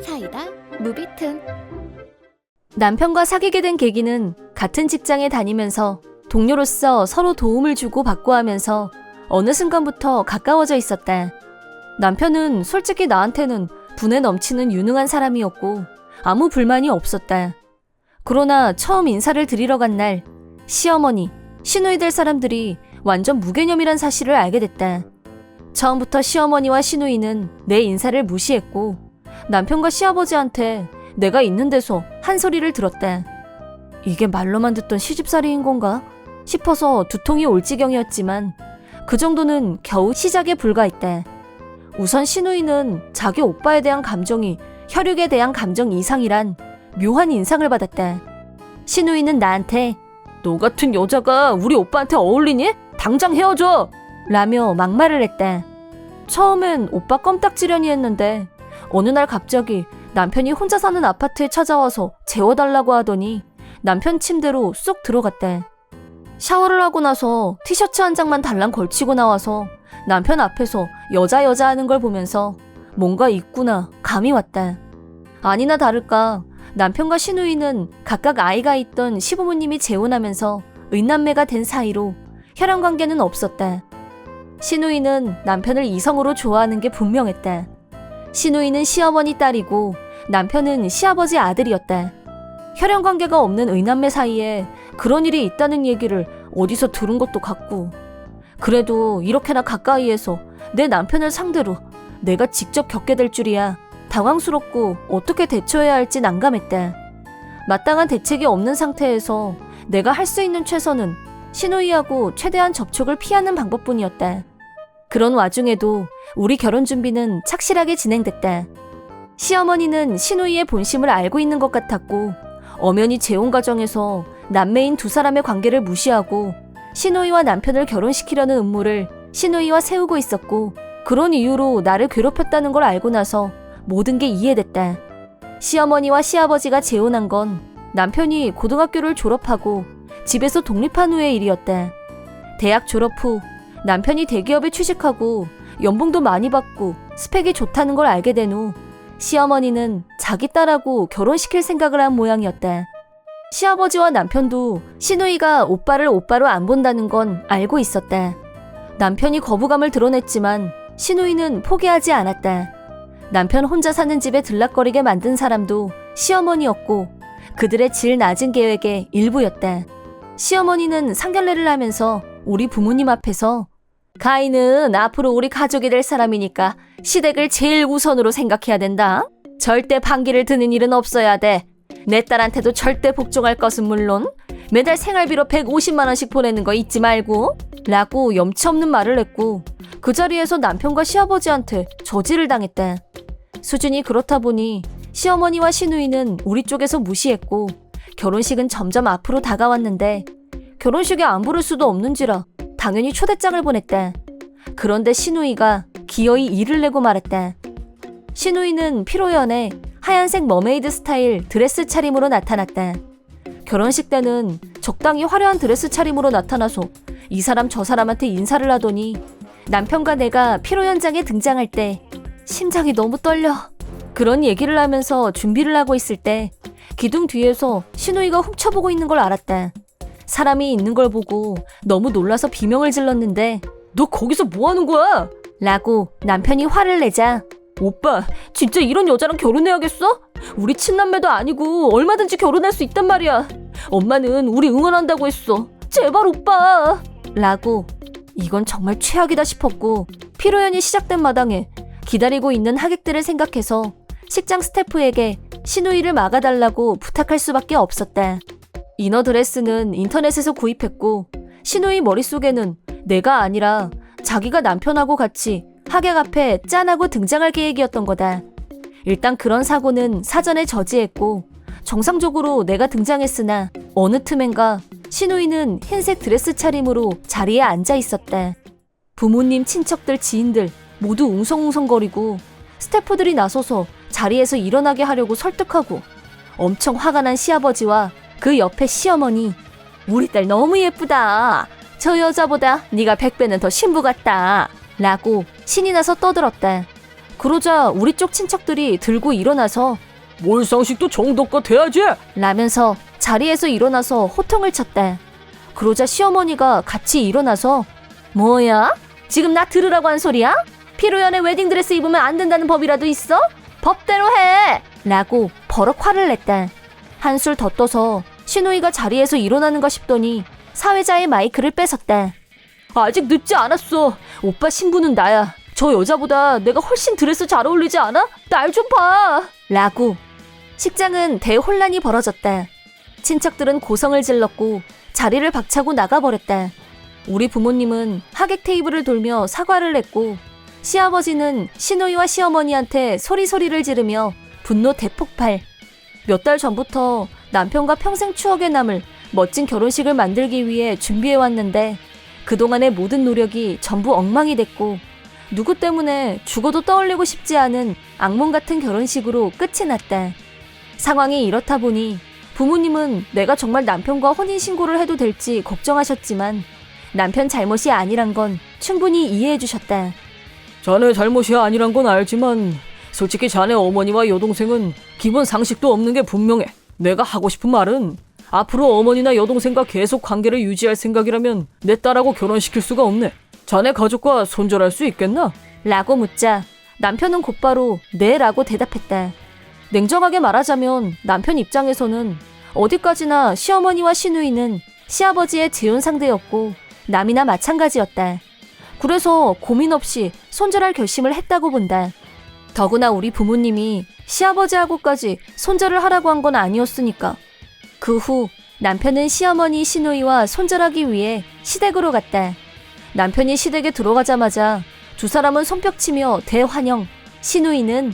사이다 무비튼. 남편과 사귀게 된 계기는 같은 직장에 다니면서 동료로서 서로 도움을 주고 받고 하면서 어느 순간부터 가까워져 있었다. 남편은 솔직히 나한테는 분에 넘치는 유능한 사람이었고 아무 불만이 없었다. 그러나 처음 인사를 드리러 간 날 시어머니, 시누이 될 사람들이 완전 무개념이란 사실을 알게 됐다. 처음부터 시어머니와 시누이는 내 인사를 무시했고 남편과 시아버지한테 내가 있는 데서 한 소리를 들었다. 이게 말로만 듣던 시집살이인 건가 싶어서 두통이 올 지경이었지만 그 정도는 겨우 시작에 불과했다. 우선 시누이는 자기 오빠에 대한 감정이 혈육에 대한 감정 이상이란 묘한 인상을 받았다. 시누이는 나한테 너 같은 여자가 우리 오빠한테 어울리니? 당장 헤어져! 라며 막말을 했다. 처음엔 오빠 껌딱지려니 했는데 어느 날 갑자기 남편이 혼자 사는 아파트에 찾아와서 재워달라고 하더니 남편 침대로 쏙 들어갔다. 샤워를 하고 나서 티셔츠 한 장만 달랑 걸치고 나와서 남편 앞에서 여자 하는 걸 보면서 뭔가 있구나 감이 왔다. 아니나 다를까 남편과 시누이는 각각 아이가 있던 시부모님이 재혼하면서 의남매가 된 사이로 혈연관계는 없었다. 시누이는 남편을 이성으로 좋아하는 게 분명했다. 시누이는 시어머니 딸이고 남편은 시아버지 아들이었다. 혈연관계가 없는 의남매 사이에 그런 일이 있다는 얘기를 어디서 들은 것도 같고 그래도 이렇게나 가까이에서 내 남편을 상대로 내가 직접 겪게 될 줄이야 당황스럽고 어떻게 대처해야 할지 난감했다. 마땅한 대책이 없는 상태에서 내가 할 수 있는 최선은 시누이하고 최대한 접촉을 피하는 방법뿐이었다. 그런 와중에도 우리 결혼 준비는 착실하게 진행됐다. 시어머니는 시누이의 본심을 알고 있는 것 같았고 엄연히 재혼 과정에서 남매인 두 사람의 관계를 무시하고 시누이와 남편을 결혼시키려는 음모를 시누이와 세우고 있었고 그런 이유로 나를 괴롭혔다는 걸 알고 나서 모든 게 이해됐다. 시어머니와 시아버지가 재혼한 건 남편이 고등학교를 졸업하고 집에서 독립한 후의 일이었다. 대학 졸업 후 남편이 대기업에 취직하고 연봉도 많이 받고 스펙이 좋다는 걸 알게 된 후 시어머니는 자기 딸하고 결혼시킬 생각을 한 모양이었다. 시아버지와 남편도 시누이가 오빠를 오빠로 안 본다는 건 알고 있었다. 남편이 거부감을 드러냈지만 시누이는 포기하지 않았다. 남편 혼자 사는 집에 들락거리게 만든 사람도 시어머니였고 그들의 질 낮은 계획의 일부였다. 시어머니는 상견례를 하면서 우리 부모님 앞에서 가인은 앞으로 우리 가족이 될 사람이니까 시댁을 제일 우선으로 생각해야 된다. 절대 반기를 드는 일은 없어야 돼. 내 딸한테도 절대 복종할 것은 물론 매달 생활비로 150만 원씩 보내는 거 잊지 말고 라고 염치 없는 말을 했고 그 자리에서 남편과 시아버지한테 저지를 당했다. 수준이 그렇다 보니 시어머니와 시누이는 우리 쪽에서 무시했고 결혼식은 점점 앞으로 다가왔는데 결혼식에 안 부를 수도 없는지라 당연히 초대장을 보냈다. 그런데 시누이가 기어이 일을 내고 말했다. 시누이는 피로연에 하얀색 머메이드 스타일 드레스 차림으로 나타났다. 결혼식 때는 적당히 화려한 드레스 차림으로 나타나서 이 사람 저 사람한테 인사를 하더니 남편과 내가 피로연장에 등장할 때 심장이 너무 떨려. 그런 얘기를 하면서 준비를 하고 있을 때 기둥 뒤에서 시누이가 훔쳐보고 있는 걸 알았다. 사람이 있는 걸 보고 너무 놀라서 비명을 질렀는데 너 거기서 뭐 하는 거야? 라고 남편이 화를 내자 오빠 진짜 이런 여자랑 결혼해야겠어? 우리 친남매도 아니고 얼마든지 결혼할 수 있단 말이야. 엄마는 우리 응원한다고 했어. 제발 오빠 라고 이건 정말 최악이다 싶었고 피로연이 시작된 마당에 기다리고 있는 하객들을 생각해서 식장 스태프에게 시누이를 막아달라고 부탁할 수밖에 없었다. 이너 드레스는 인터넷에서 구입했고 시누이 머릿속에는 내가 아니라 자기가 남편하고 같이 하객 앞에 짠하고 등장할 계획이었던 거다. 일단 그런 사고는 사전에 저지했고 정상적으로 내가 등장했으나 어느 틈엔가 시누이는 흰색 드레스 차림으로 자리에 앉아 있었다. 부모님, 친척들, 지인들 모두 웅성웅성거리고 스태프들이 나서서 자리에서 일어나게 하려고 설득하고 엄청 화가 난 시아버지와 그 옆에 시어머니 우리 딸 너무 예쁘다. 저 여자보다 네가 100배는 더 신부 같다. 라고 신이 나서 떠들었다. 그러자 우리 쪽 친척들이 들고 일어나서 몰상식도 정도껏 해야지. 라면서 자리에서 일어나서 호통을 쳤다. 그러자 시어머니가 같이 일어나서 뭐야? 지금 나 들으라고 한 소리야? 피로연에 웨딩드레스 입으면 안 된다는 법이라도 있어? 법대로 해! 라고 버럭 화를 냈다. 한술 더 떠서 신우이가 자리에서 일어나는가 싶더니 사회자의 마이크를 뺏었다. 아직 늦지 않았어. 오빠 신부는 나야. 저 여자보다 내가 훨씬 드레스 잘 어울리지 않아? 날 좀 봐! 라고. 식장은 대혼란이 벌어졌다. 친척들은 고성을 질렀고 자리를 박차고 나가버렸다. 우리 부모님은 하객 테이블을 돌며 사과를 했고 시아버지는 시누이와 시어머니한테 소리소리를 지르며 분노 대폭발. 몇 달 전부터 남편과 평생 추억에 남을 멋진 결혼식을 만들기 위해 준비해왔는데 그동안의 모든 노력이 전부 엉망이 됐고 누구 때문에 죽어도 떠올리고 싶지 않은 악몽 같은 결혼식으로 끝이 났다. 상황이 이렇다 보니 부모님은 내가 정말 남편과 혼인신고를 해도 될지 걱정하셨지만 남편 잘못이 아니란 건 충분히 이해해 주셨다. 자네 잘못이 아니란 건 알지만 솔직히 자네 어머니와 여동생은 기본 상식도 없는 게 분명해. 내가 하고 싶은 말은 앞으로 어머니나 여동생과 계속 관계를 유지할 생각이라면 내 딸하고 결혼시킬 수가 없네. 자네 가족과 손절할 수 있겠나? 라고 묻자 남편은 곧바로 네 라고 대답했다. 냉정하게 말하자면 남편 입장에서는 어디까지나 시어머니와 시누이는 시아버지의 재혼 상대였고 남이나 마찬가지였다. 그래서 고민 없이 손절할 결심을 했다고 본다. 더구나 우리 부모님이 시아버지하고까지 손절을 하라고 한 건 아니었으니까. 그 후 남편은 시어머니 시누이와 손절하기 위해 시댁으로 갔다. 남편이 시댁에 들어가자마자 두 사람은 손뼉치며 대환영. 시누이는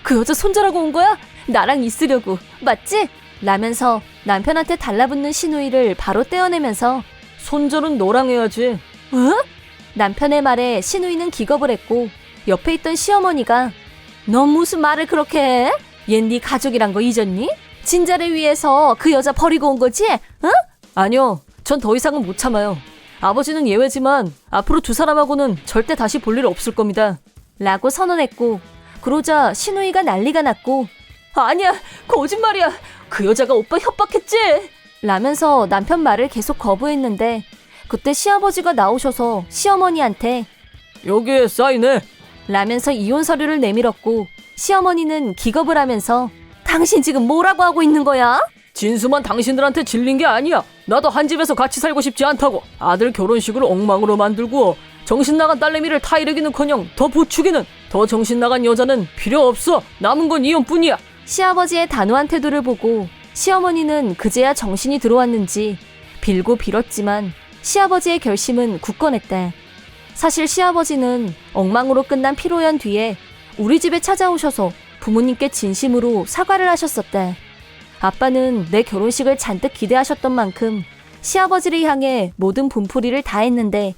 그 여자 손절하고 온 거야? 나랑 있으려고. 맞지? 라면서 남편한테 달라붙는 시누이를 바로 떼어내면서 손절은 너랑 해야지. 어? 남편의 말에 시누이는 기겁을 했고 옆에 있던 시어머니가 넌 무슨 말을 그렇게 해? 얜 네 가족이란 거 잊었니? 진자를 위해서 그 여자 버리고 온 거지? 응? 아니요. 전 더 이상은 못 참아요. 아버지는 예외지만 앞으로 두 사람하고는 절대 다시 볼 일 없을 겁니다. 라고 선언했고 그러자 시누이가 난리가 났고 아니야. 거짓말이야. 그 여자가 오빠 협박했지? 라면서 남편 말을 계속 거부했는데 그때 시아버지가 나오셔서 시어머니한테 여기에 사인해. 라면서 이혼 서류를 내밀었고 시어머니는 기겁을 하면서 당신 지금 뭐라고 하고 있는 거야? 진수만 당신들한테 질린 게 아니야. 나도 한 집에서 같이 살고 싶지 않다고. 아들 결혼식을 엉망으로 만들고 정신 나간 딸내미를 타이르기는커녕 더 부추기는 더 정신 나간 여자는 필요 없어. 남은 건 이혼뿐이야. 시아버지의 단호한 태도를 보고 시어머니는 그제야 정신이 들어왔는지 빌고 빌었지만 시아버지의 결심은 굳건했다. 사실 시아버지는 엉망으로 끝난 피로연 뒤에 우리 집에 찾아오셔서 부모님께 진심으로 사과를 하셨었다. 아빠는 내 결혼식을 잔뜩 기대하셨던 만큼 시아버지를 향해 모든 분풀이를 다 했는데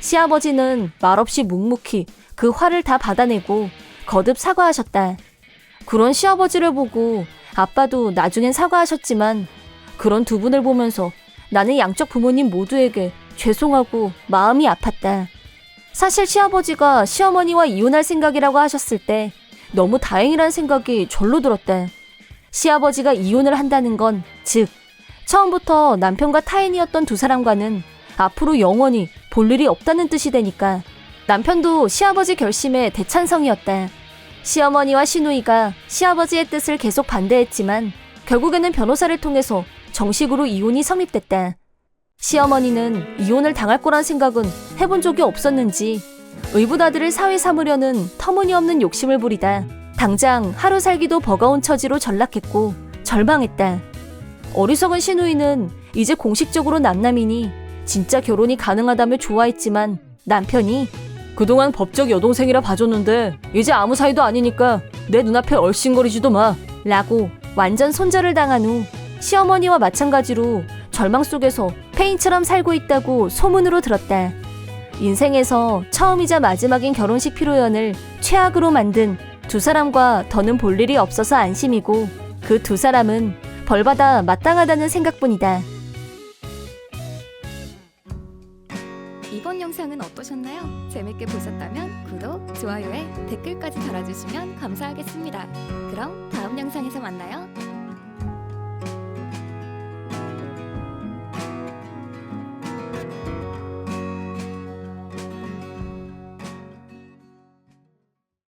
시아버지는 말없이 묵묵히 그 화를 다 받아내고 거듭 사과하셨다. 그런 시아버지를 보고 아빠도 나중엔 사과하셨지만 그런 두 분을 보면서 나는 양쪽 부모님 모두에게 죄송하고 마음이 아팠다. 사실 시아버지가 시어머니와 이혼할 생각이라고 하셨을 때 너무 다행이란 생각이 절로 들었다. 시아버지가 이혼을 한다는 건 즉 처음부터 남편과 타인이었던 두 사람과는 앞으로 영원히 볼 일이 없다는 뜻이 되니까 남편도 시아버지 결심에 대찬성이었다. 시어머니와 시누이가 시아버지의 뜻을 계속 반대했지만 결국에는 변호사를 통해서 정식으로 이혼이 성립됐다. 시어머니는 이혼을 당할 거란 생각은 해본 적이 없었는지 의붓아들을 사위 삼으려는 터무니없는 욕심을 부리다 당장 하루 살기도 버거운 처지로 전락했고 절망했다. 어리석은 시누이는 이제 공식적으로 남남이니 진짜 결혼이 가능하다며 좋아했지만 남편이 그동안 법적 여동생이라 봐줬는데 이제 아무 사이도 아니니까 내 눈앞에 얼씬거리지도 마. 라고 완전 손절을 당한 후 시어머니와 마찬가지로 절망 속에서 페인처럼 살고 있다고 소문으로 들었다. 인생에서 처음이자 마지막인 결혼식 피로연을 최악으로 만든 두 사람과 더는 볼 일이 없어서 안심이고 그 두 사람은 벌받아 마땅하다는 생각뿐이다. 이번 영상은 어떠셨나요? 재밌게 보셨다면 구독, 좋아요 좋아요에 댓글까지 달아주시면 감사하겠습니다. 그럼 다음 영상에서 만나요.